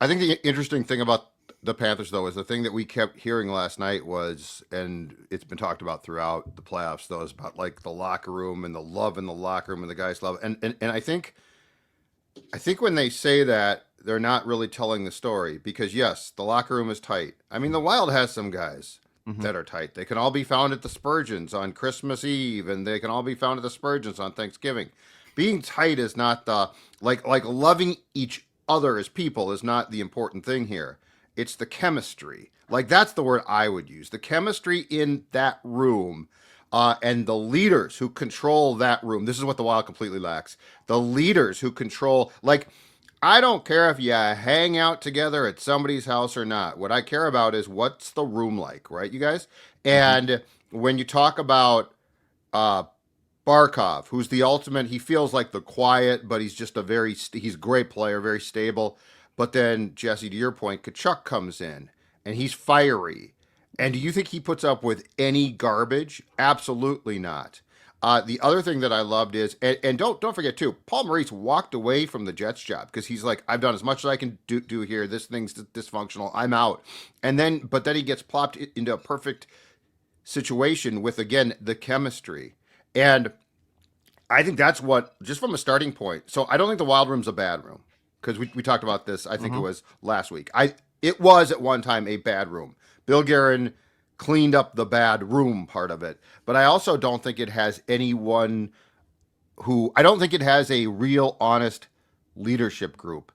I think the interesting thing about the Panthers, though, is the thing that we kept hearing last night was, and it's been talked about throughout the playoffs, though, is about like the locker room and the love in the locker room and the guys love. And I think when they say that, they're not really telling the story because yes, the locker room is tight. I mean, the Wild has some guys Hmm. that are tight. They can all be found at the Spurgeons on Christmas Eve, and they can all be found at the Spurgeons on Thanksgiving. Being tight is not the like loving each other as people is not the important thing here. It's the chemistry. Like that's the word I would use. The chemistry in that room and the leaders who control that room. This is what the Wild completely lacks. The leaders who control, like, I don't care if you hang out together at somebody's house or not. What I care about is what's the room like, right, you guys? Hmm. And when you talk about uh, Barkov, who's the ultimate, he feels like the quiet, but he's just he's a great player, very stable. But then, Jesse, to your point, Kachuk comes in and he's fiery. And do you think he puts up with any garbage? Absolutely not. The other thing that I loved is, and don't forget too, Paul Maurice walked away from the Jets job because he's like, I've done as much as I can do here. This thing's dysfunctional. I'm out. But then he gets plopped into a perfect situation with again the chemistry, and I think that's what just from a starting point. So I don't think the Wild Room's a bad room because we talked about this. I think it Hmm. was last week. It was at one time a bad room. Bill Guerin cleaned up the bad room part of it, but I also don't think it has anyone who I don't think it has a real honest leadership group